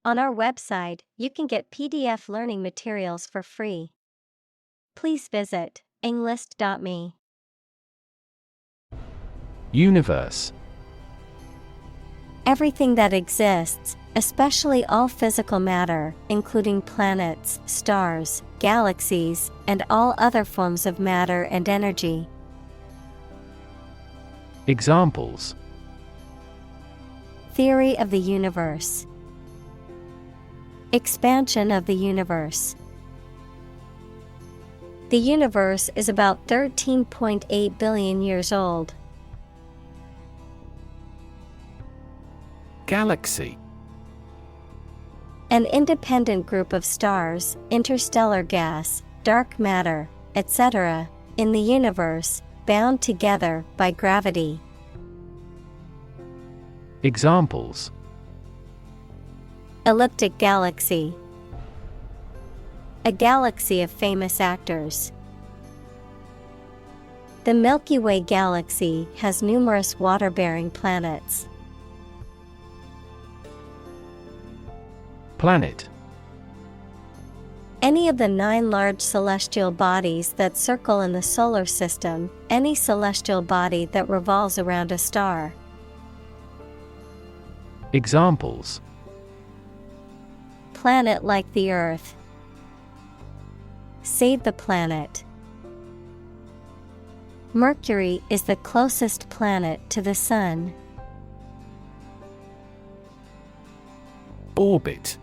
On our website, you can get PDF learning materials for free. Please visit englist.me. Universe. Everything that exists, especially all physical matter, including planets, stars, galaxies, and all other forms of matter and energy. Examples: Theory of the universe. Expansion of the universe. The universe is about 13.8 billion years old. Galaxy. An independent group of stars, interstellar gas, dark matter, etc., in the universe, bound together by gravity. Examples: Elliptic galaxy. A galaxy of famous actors. The Milky Way galaxy has numerous water-bearing planets. Planet. Any of the 9 large celestial bodies that circle in the solar system, any celestial body that revolves around a star. Examples: Planet like the Earth. Save the planet. Mercury is the closest planet to the Sun. Orbit.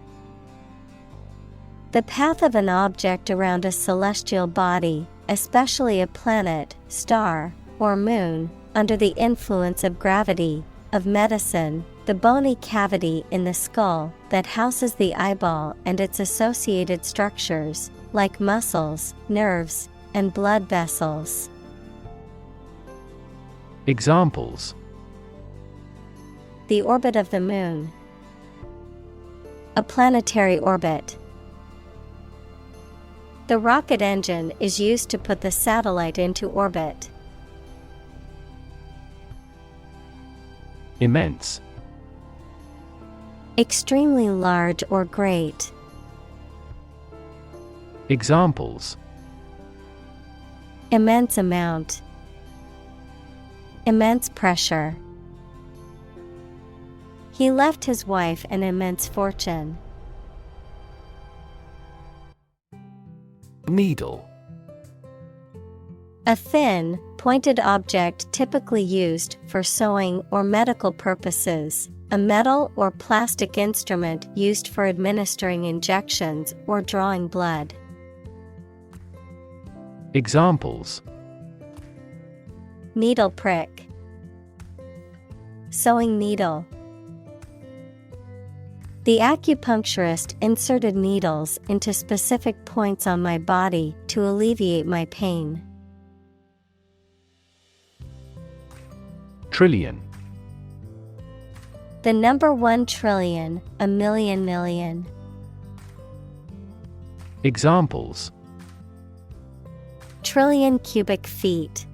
The path of an object around a celestial body, especially a planet, star, or moon, under the influence of gravity. Of medicine, the bony cavity in the skull that houses the eyeball and its associated structures, like muscles, nerves, and blood vessels. Examples: The orbit of the moon. A planetary orbit. The rocket engine is used to put the satellite into orbit. Immense. Extremely large or great. Examples: Immense amount. Immense pressure. He left his wife an immense fortune. Needle. A thin, pointed object typically used for sewing or medical purposes, a metal or plastic instrument used for administering injections or drawing blood. Examples: Needle prick. Sewing needle. The acupuncturist inserted needles into specific points on my body to alleviate my pain. Trillion. The number 1 trillion, a million million. Examples: Trillion cubic feet.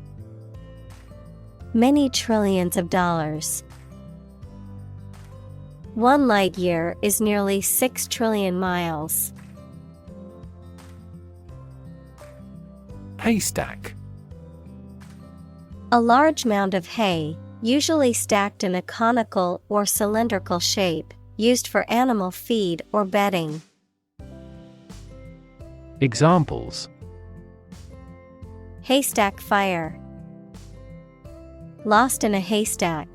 Many trillions of dollars. 1 light year is nearly 6 trillion miles. Haystack. A large mound of hay, usually stacked in a conical or cylindrical shape, used for animal feed or bedding. Examples: Haystack fire. Lost in a haystack.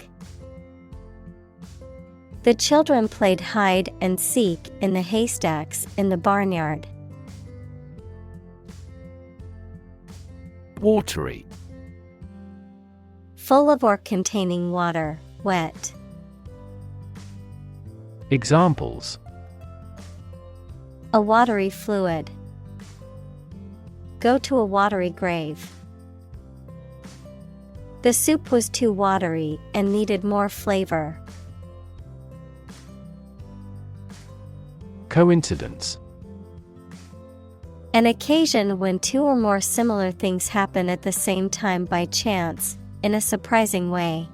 The children played hide and seek in the haystacks in the barnyard. Watery. Full of or containing water, wet. Examples: A watery fluid. Go to a watery grave. The soup was too watery and needed more flavor. Coincidence. An occasion when 2 or more similar things happen at the same time by chance, in a surprising way.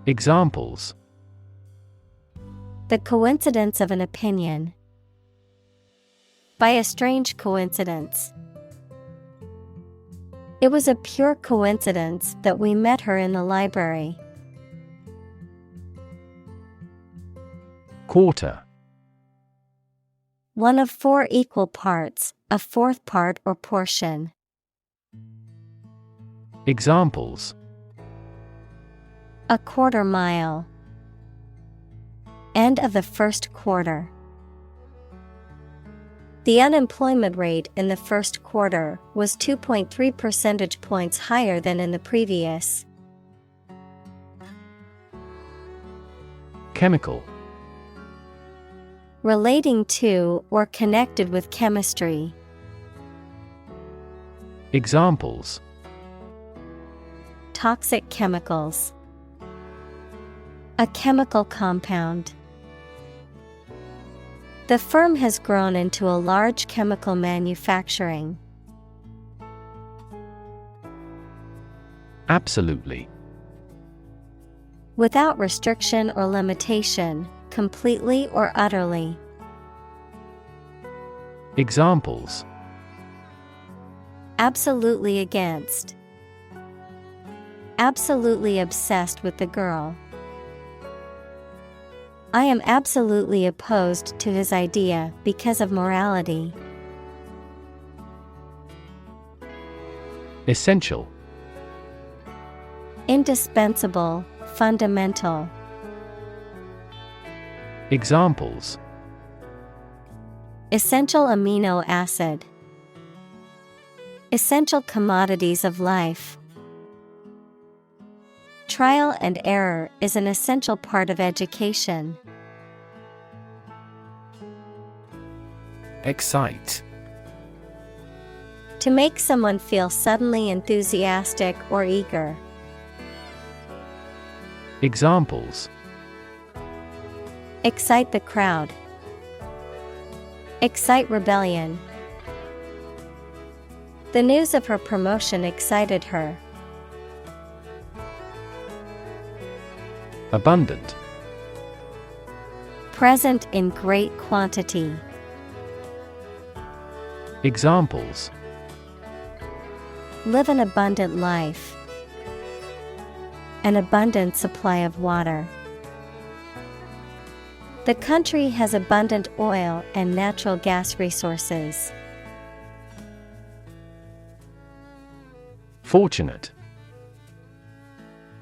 Examples: The coincidence of an opinion. By a strange coincidence. It was a pure coincidence that we met her in the library. Quarter. One of 4 equal parts, a fourth part or portion. Examples: A quarter mile. End of the first quarter. The unemployment rate in the first quarter was 2.3 percentage points higher than in the previous. Chemical. Relating to or connected with chemistry. Examples: Toxic chemicals. A chemical compound. The firm has grown into a large chemical manufacturing. Absolutely. Without restriction or limitation, completely or utterly. Examples: Absolutely against. Absolutely obsessed with the girl. I am absolutely opposed to his idea because of morality. Essential. Indispensable, fundamental. Examples: Essential amino acid. Essential commodities of life. Trial and error is an essential part of education. Excite. To make someone feel suddenly enthusiastic or eager. Examples: Excite the crowd. Excite rebellion. The news of her promotion excited her. Abundant. Present in great quantity. Examples: Live an abundant life. An abundant supply of water. The country has abundant oil and natural gas resources. Fortunate.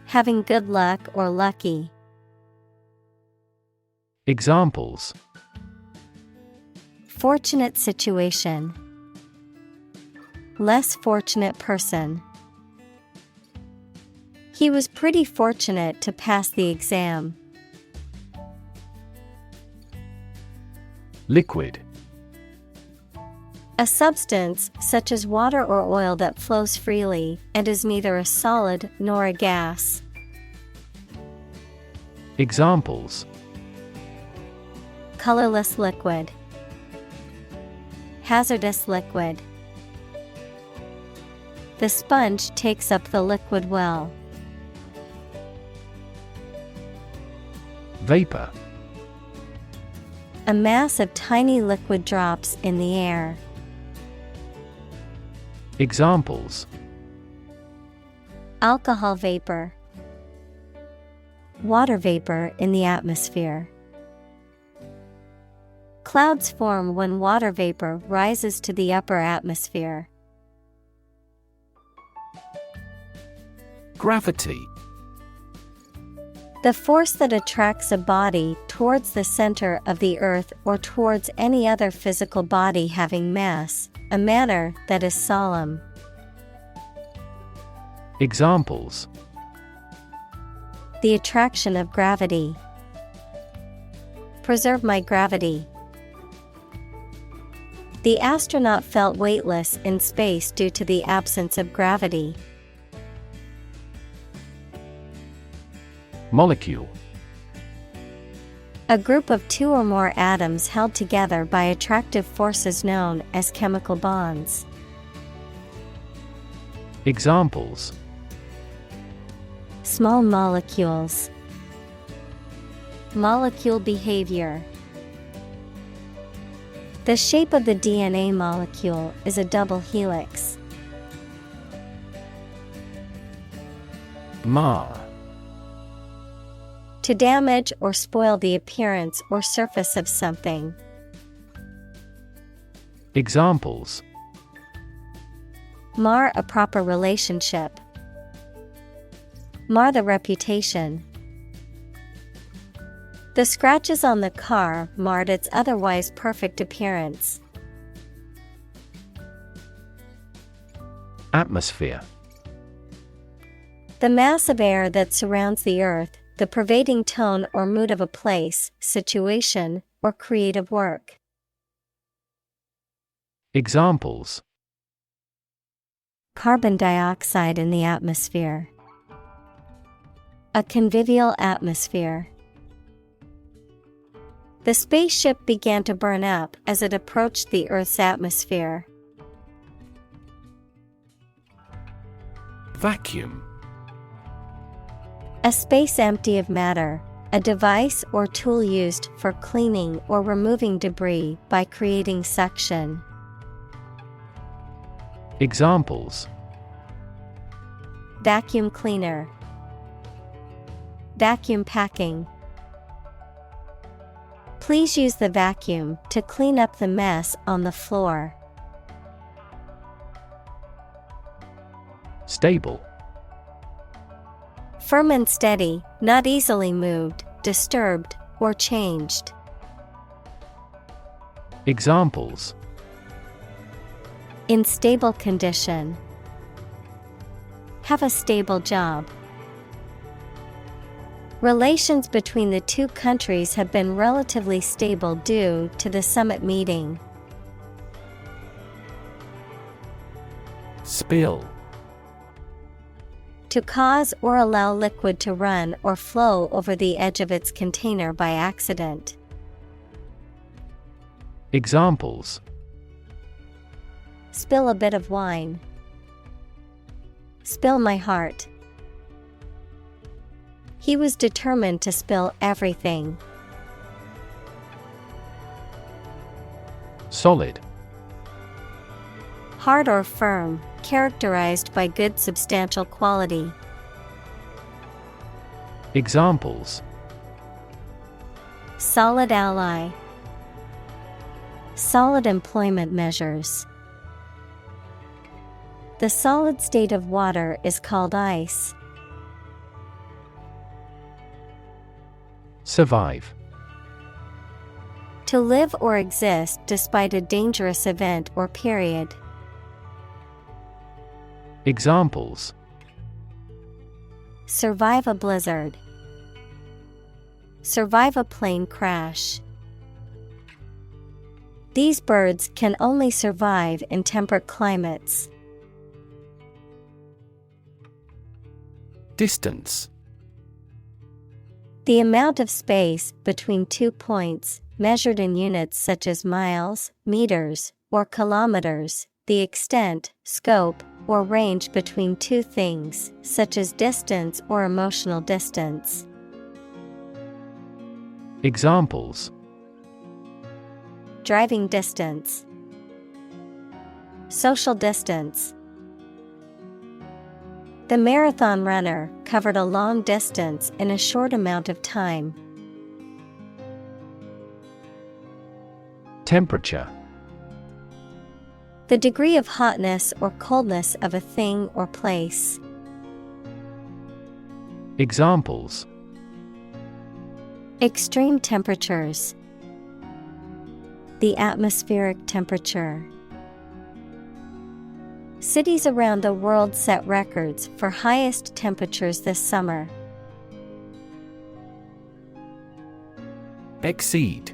Having good luck or lucky. Examples: Fortunate situation. Less fortunate person. He was pretty fortunate to pass the exam. Liquid. A substance such as water or oil that flows freely and is neither a solid nor a gas. Examples: Colorless liquid. Hazardous liquid. The sponge takes up the liquid well. Vapor. A mass of tiny liquid drops in the air. Examples: Alcohol vapor. Water vapor in the atmosphere. Clouds form when water vapor rises to the upper atmosphere. Gravity. The force that attracts a body towards the center of the earth or towards any other physical body having mass, a manner that is solemn. Examples: The attraction of gravity. Preserve my gravity. The astronaut felt weightless in space due to the absence of gravity. Molecule. A group of 2 or more atoms held together by attractive forces known as chemical bonds. Examples: Small molecules. Molecule behavior. The shape of the DNA molecule is a double helix. Mar. To damage or spoil the appearance or surface of something. Examples: Mar a proper relationship. Mar the reputation. The scratches on the car marred its otherwise perfect appearance. Atmosphere. The mass of air that surrounds the earth, the pervading tone or mood of a place, situation, or creative work. Examples: Carbon dioxide in the atmosphere. A convivial atmosphere. The spaceship began to burn up as it approached the Earth's atmosphere. Vacuum. A space empty of matter, a device or tool used for cleaning or removing debris by creating suction. Examples: Vacuum cleaner. Vacuum packing. Please use the vacuum to clean up the mess on the floor. Stable. Firm and steady, not easily moved, disturbed, or changed. Examples: In stable condition. Have a stable job. Relations between the two countries have been relatively stable due to the summit meeting. Spill. To cause or allow liquid to run or flow over the edge of its container by accident. Examples: Spill a bit of wine. Spill my heart. He was determined to spill everything. Solid. Hard or firm, characterized by good substantial quality. Examples: Solid ally. Solid employment measures. The solid state of water is called ice. Survive. To live or exist despite a dangerous event or period. Examples: Survive a blizzard. Survive a plane crash. These birds can only survive in temperate climates. Distance. The amount of space between 2 points, measured in units such as miles, meters, or kilometers, the extent, scope, or range between two things, such as distance or emotional distance. Examples: Driving distance. Social distance. The marathon runner covered a long distance in a short amount of time. Temperature. The degree of hotness or coldness of a thing or place. Examples: Extreme temperatures. The atmospheric temperature. Cities around the world set records for highest temperatures this summer. Exceed.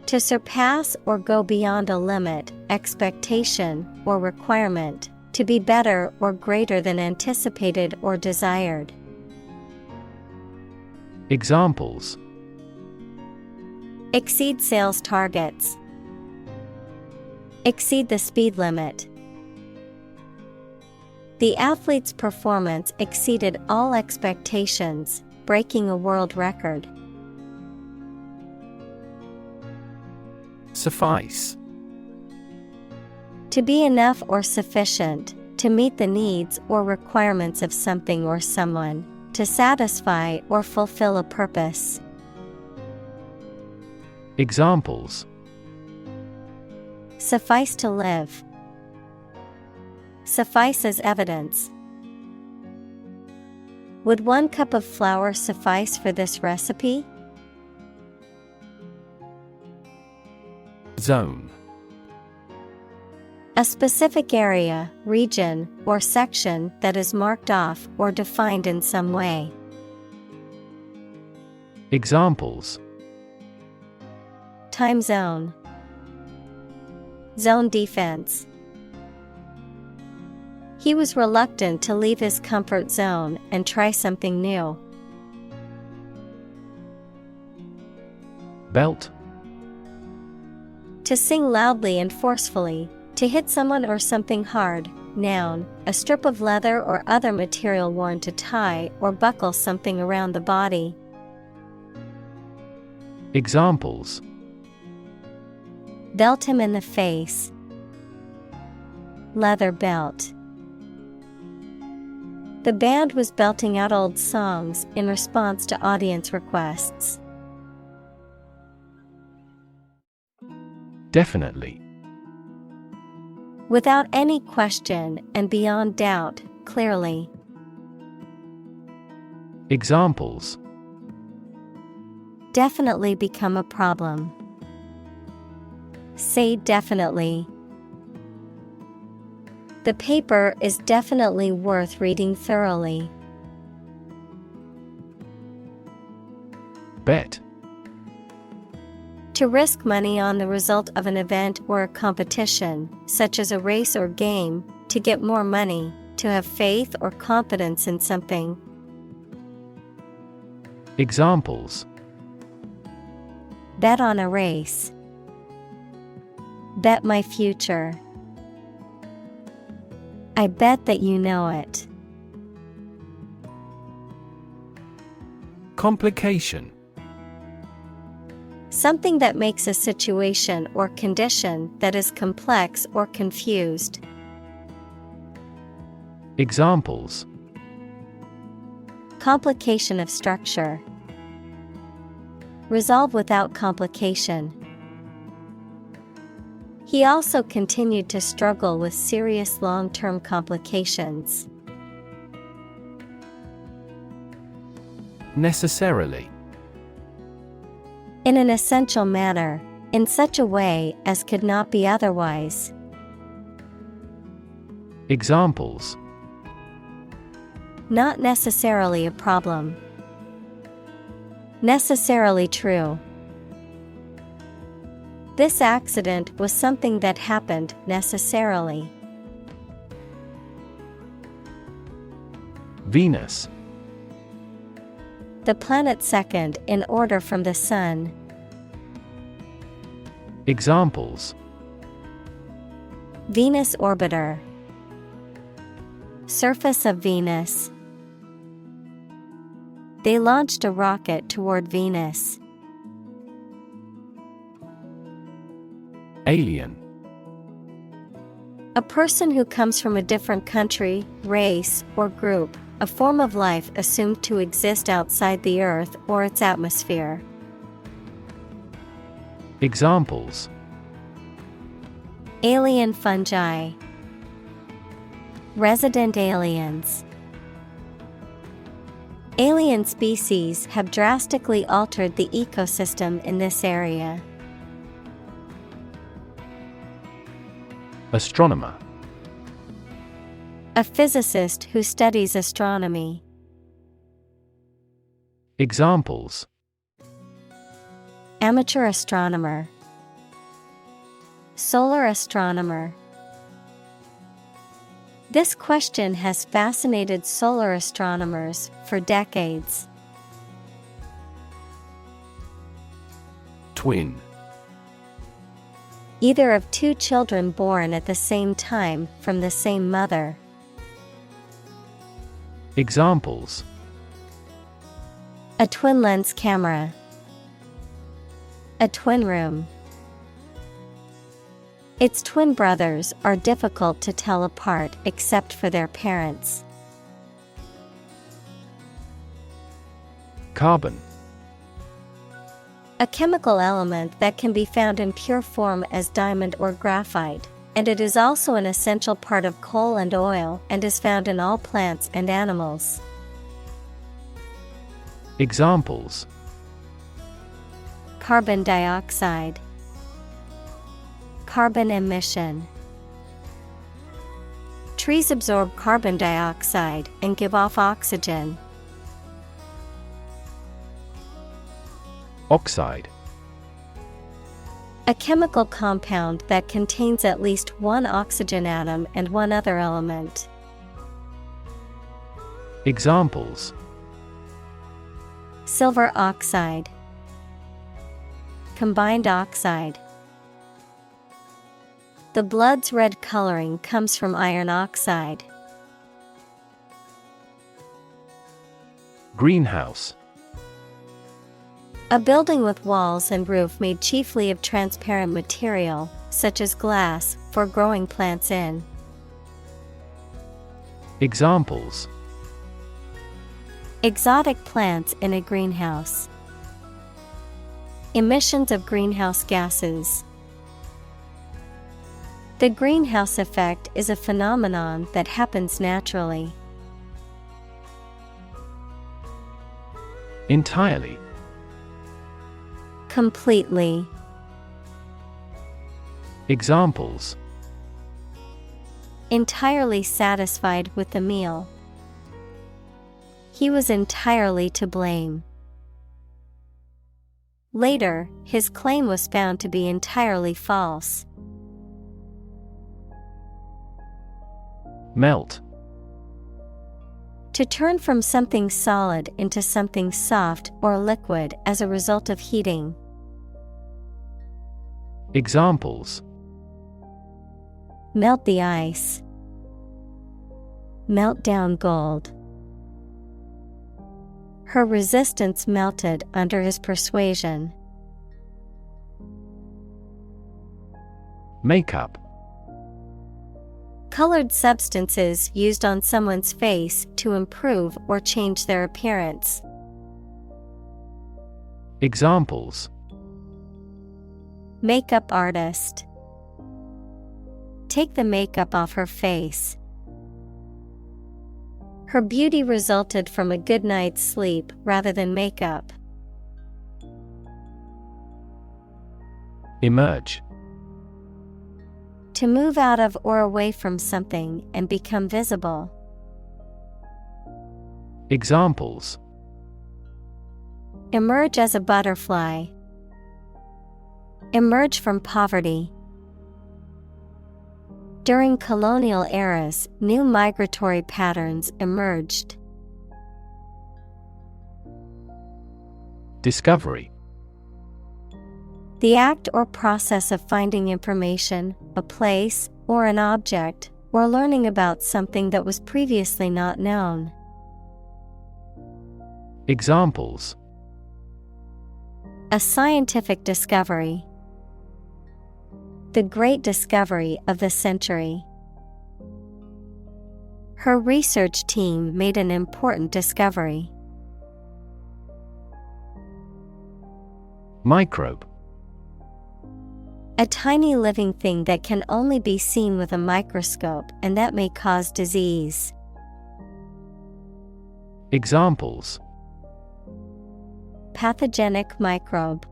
To surpass or go beyond a limit, expectation, or requirement, to be better or greater than anticipated or desired. Examples: Exceed sales targets. Exceed the speed limit. The athlete's performance exceeded all expectations, breaking a world record. Suffice. To be enough or sufficient, to meet the needs or requirements of something or someone, to satisfy or fulfill a purpose. Examples: suffice to live, suffice as evidence. Would 1 cup of flour suffice for this recipe? Zone. A specific area, region, or section that is marked off or defined in some way. Examples: time zone, zone defense. He was reluctant to leave his comfort zone and try something new. Belt. To sing loudly and forcefully, to hit someone or something hard. Noun, a strip of leather or other material worn to tie or buckle something around the body. Examples: belt him in the face, leather belt. The band was belting out old songs in response to audience requests. Definitely. Without any question and beyond doubt, clearly. Examples: definitely become a problem. Say definitely. The paper is definitely worth reading thoroughly. Bet. To risk money on the result of an event or a competition, such as a race or game, to get more money, to have faith or confidence in something. Examples: bet on a race. Bet my future. I bet that you know it. Complication. Something that makes a situation or condition that is complex or confused. Examples: complication of structure. Resolve without complication. He also continued to struggle with serious long-term complications. Necessarily. In an essential manner, in such a way as could not be otherwise. Examples: not necessarily a problem. Necessarily true. This accident was something that happened necessarily. Venus. The planet second in order from the Sun. Examples: Venus orbiter. Surface of Venus. They launched a rocket toward Venus. Alien. A person who comes from a different country, race, or group, a form of life assumed to exist outside the Earth or its atmosphere. Examples: alien fungi. Resident aliens. Alien species have drastically altered the ecosystem in this area. Astronomer. A physicist who studies astronomy. Examples: amateur astronomer. Solar astronomer. This question has fascinated solar astronomers for decades. Twin. Either of two children born at the same time from the same mother. Examples: A twin lens camera. A twin room. Its twin brothers are difficult to tell apart except for their parents. Carbon. A chemical element that can be found in pure form as diamond or graphite, and it is also an essential part of coal and oil and is found in all plants and animals. Examples: Carbon dioxide. Carbon emission. Trees absorb carbon dioxide and give off oxygen. Oxide. A chemical compound that contains at least one oxygen atom and one other element. Examples: Silver oxide. Combined oxide. The blood's red coloring comes from iron oxide. Greenhouse. A building with walls and roof made chiefly of transparent material, such as glass, for growing plants in. Examples: Exotic plants in a greenhouse. Emissions of greenhouse gases. The greenhouse effect is a phenomenon that happens naturally. Entirely. Completely. Examples: Entirely satisfied with the meal. He was entirely to blame. Later, his claim was found to be entirely false. Melt. To turn from something solid into something soft or liquid as a result of heating. Examples: Melt the ice. Melt down gold. Her resistance melted under his persuasion. Makeup. Colored substances used on someone's face to improve or change their appearance. Examples: Makeup artist. Take the makeup off her face. Her beauty resulted from a good night's sleep rather than makeup. Emerge. To move out of or away from something and become visible. Examples: Emerge as a butterfly. Emerge from poverty. During colonial eras, new migratory patterns emerged. Discovery. The act or process of finding information, a place, or an object, or learning about something that was previously not known. Examples: A scientific discovery. The great discovery of the century. Her research team made an important discovery. Microbe. A tiny living thing that can only be seen with a microscope and that may cause disease. Examples: Pathogenic microbe.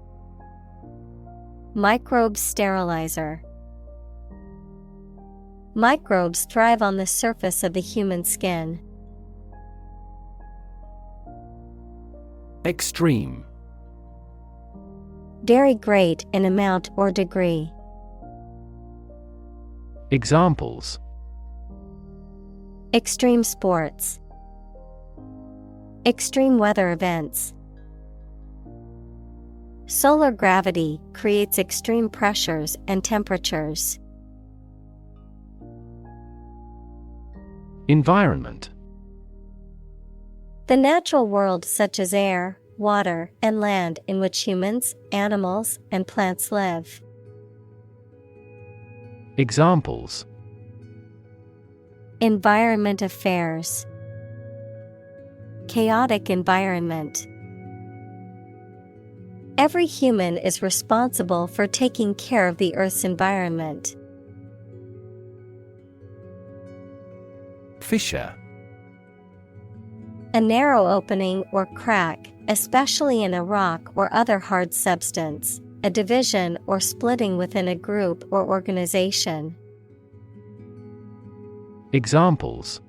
Microbe sterilizer. Microbes thrive on the surface of the human skin. Extreme. Very great in amount or degree. Examples: Extreme sports. Extreme weather events. Solar gravity creates extreme pressures and temperatures. Environment. The natural world such as air, water, and land in which humans, animals, and plants live. Examples: Environment affairs. Chaotic environment. Every human is responsible for taking care of the Earth's environment. Fissure. A narrow opening or crack, especially in a rock or other hard substance, a division or splitting within a group or organization. Examples: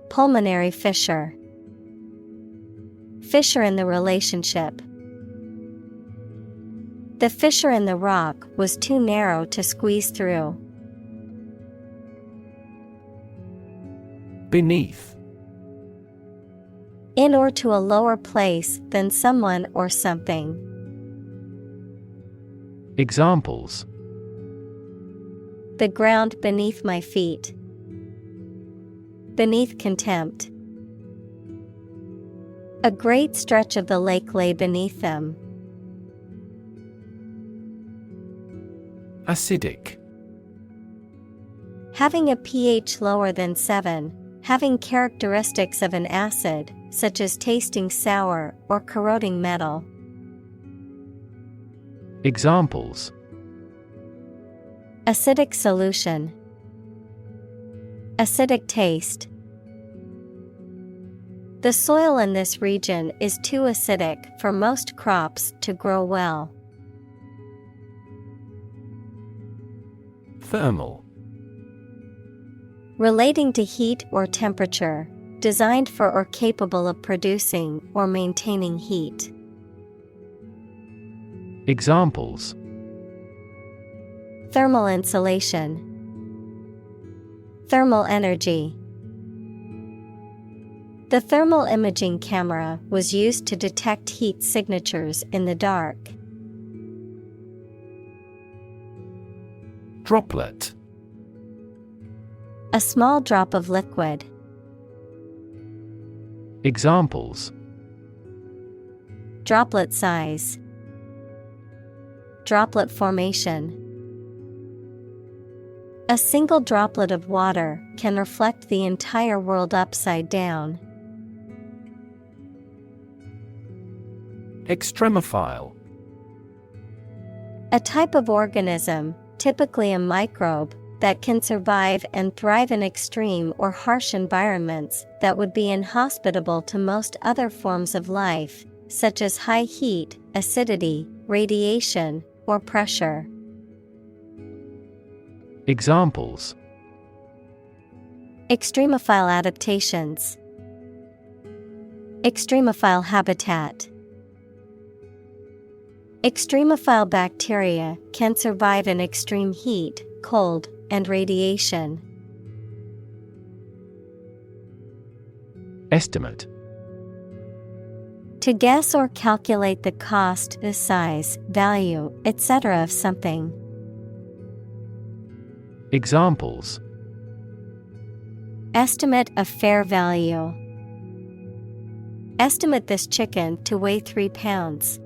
Pulmonary fissure. Fissure in the relationship. The fissure in the rock was too narrow to squeeze through. Beneath. In or to a lower place than someone or something. Examples: The ground beneath my feet. Beneath contempt. A great stretch of the lake lay beneath them. Acidic. Having a pH lower than 7, having characteristics of an acid, such as tasting sour or corroding metal. Examples: Acidic solution. Acidic taste. The soil in this region is too acidic for most crops to grow well. Thermal. Relating to heat or temperature, designed for or capable of producing or maintaining heat. Examples: Thermal insulation. Thermal energy. The thermal imaging camera was used to detect heat signatures in the dark. Droplet. A small drop of liquid. Examples: Droplet size. Droplet formation. A single droplet of water can reflect the entire world upside down. Extremophile. A type of organism, typically a microbe, that can survive and thrive in extreme or harsh environments that would be inhospitable to most other forms of life, such as high heat, acidity, radiation, or pressure. Examples: Extremophile adaptations. Extremophile habitat. Extremophile bacteria can survive in extreme heat, cold, and radiation. Estimate. To guess or calculate the cost, the size, value, etc. of something. Examples: Estimate of fair value. Estimate this chicken to weigh 3 pounds.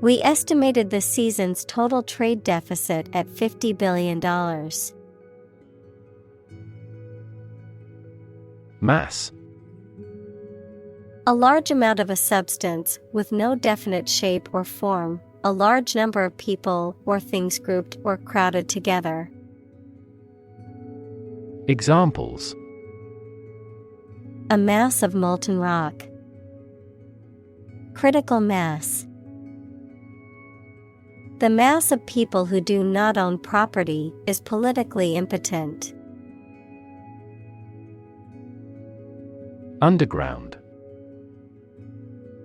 We estimated the season's total trade deficit at $50 billion. Mass. A large amount of a substance with no definite shape or form, a large number of people or things grouped or crowded together. Examples: A mass of molten rock. Critical mass. The mass of people who do not own property is politically impotent. Underground.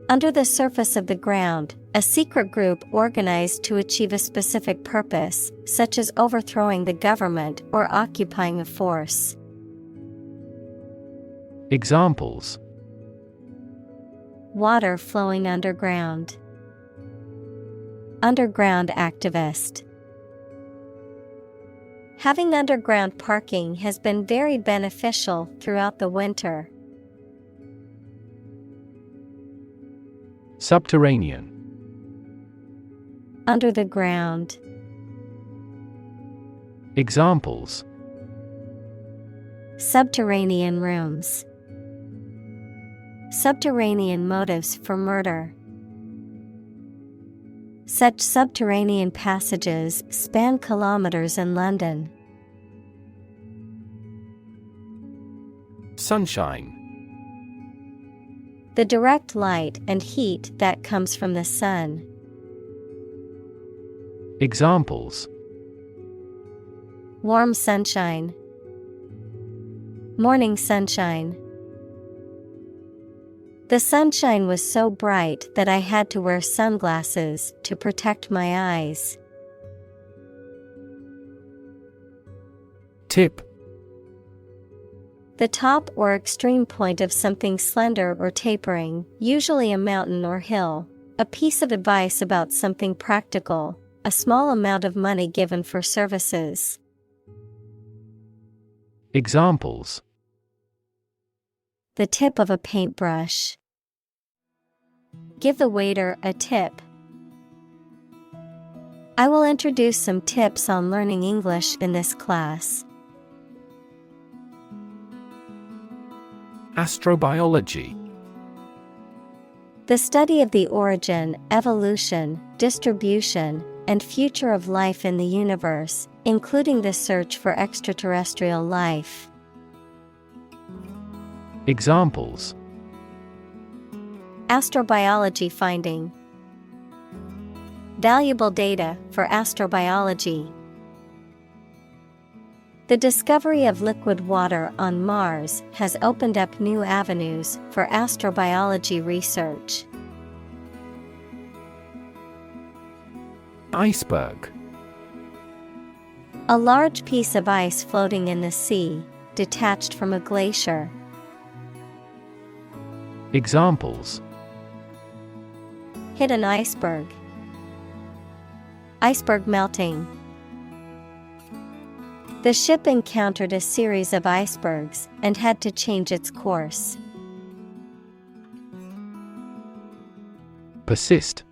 Under the surface of the ground, a secret group organized to achieve a specific purpose, such as overthrowing the government or occupying a force. Examples: Water flowing underground. Underground activist. Having underground parking has been very beneficial throughout the winter. Subterranean. Under the ground. Examples: Subterranean rooms. Subterranean motives for murder. Such subterranean passages span kilometers in London. Sunshine. The direct light and heat that comes from the sun. Examples: Warm sunshine. Morning sunshine. The sunshine was so bright that I had to wear sunglasses to protect my eyes. Tip. The top or extreme point of something slender or tapering, usually a mountain or hill. A piece of advice about something practical, a small amount of money given for services. Examples: The tip of a paintbrush. Give the waiter a tip. I will introduce some tips on learning English in this class. Astrobiology. The study of the origin, evolution, distribution, and future of life in the universe, including the search for extraterrestrial life. Examples: Astrobiology finding. Valuable data for astrobiology. The discovery of liquid water on Mars has opened up new avenues for astrobiology research. Iceberg. A large piece of ice floating in the sea, detached from a glacier. Examples: Hit an iceberg. Iceberg melting. The ship encountered a series of icebergs and had to change its course. Persist.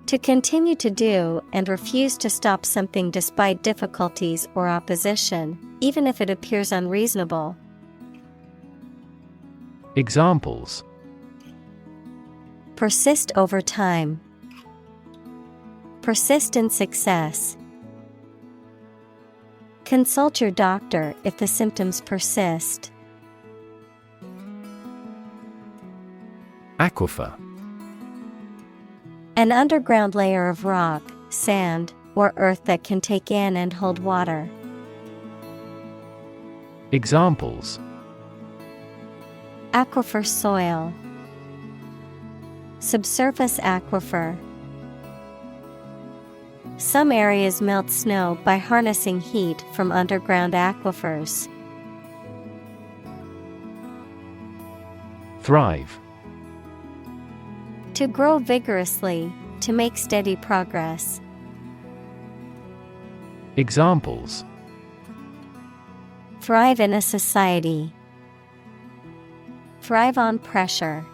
To continue to do and refuse to stop something despite difficulties or opposition, even if it appears unreasonable. Examples: Persist over time. Persist in success. Consult your doctor if the symptoms persist. Aquifer. An underground layer of rock, sand, or earth that can take in and hold water. Examples: Aquifer soil. Subsurface aquifer. Some areas melt snow by harnessing heat from underground aquifers. Thrive. To grow vigorously, to make steady progress. Examples: Thrive in a society. Thrive on pressure.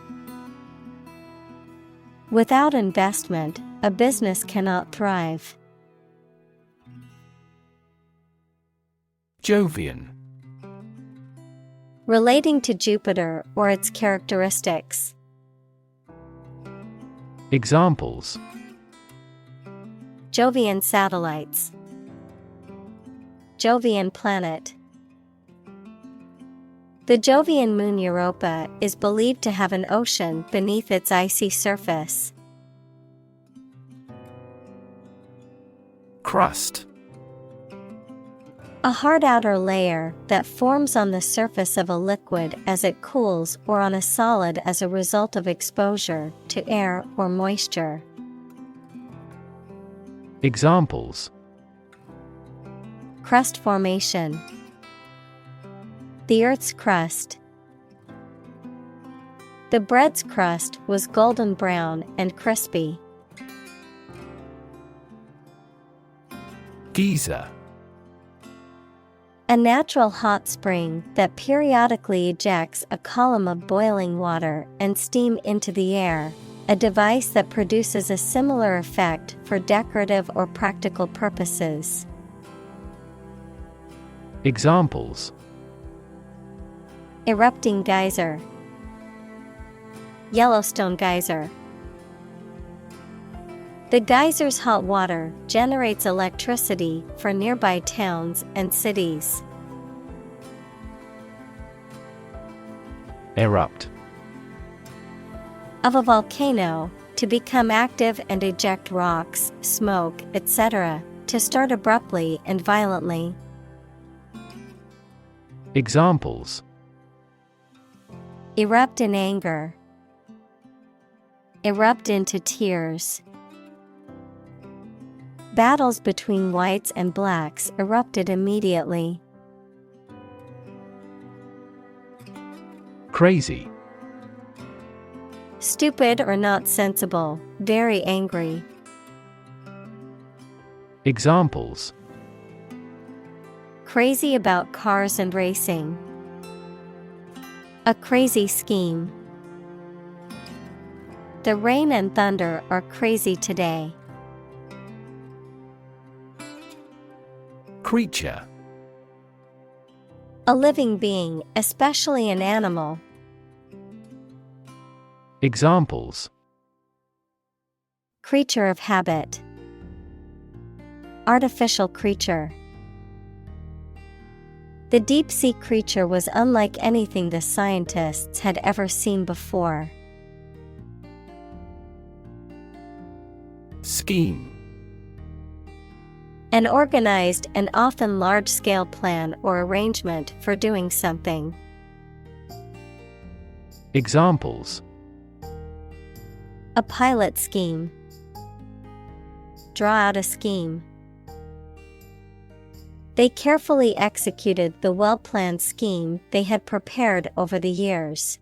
Without investment, a business cannot thrive. Jovian. Relating to Jupiter or its characteristics. Examples: Jovian satellites. Jovian planet. The Jovian moon Europa is believed to have an ocean beneath its icy surface. Crust. A hard outer layer that forms on the surface of a liquid as it cools or on a solid as a result of exposure to air or moisture. Examples: Crust formation. The Earth's crust. The bread's crust was golden brown and crispy. Geyser. A natural hot spring that periodically ejects a column of boiling water and steam into the air, a device that produces a similar effect for decorative or practical purposes. Examples: Erupting geyser, Yellowstone geyser. The geyser's hot water generates electricity for nearby towns and cities. Erupt. Of a volcano, to become active and eject rocks, smoke, etc., to start abruptly and violently. Examples: Erupt in anger, erupt into tears. Battles between whites and blacks erupted immediately. Crazy. Stupid or not sensible, very angry. Examples: Crazy about cars and racing. A crazy scheme. The rain and thunder are crazy today. Creature. A living being, especially an animal. Examples: Creature of habit. Artificial creature. The deep-sea creature was unlike anything the scientists had ever seen before. Scheme. An organized and often large-scale plan or arrangement for doing something. Examples: A pilot scheme. Draw out a scheme. They carefully executed the well-planned scheme they had prepared over the years.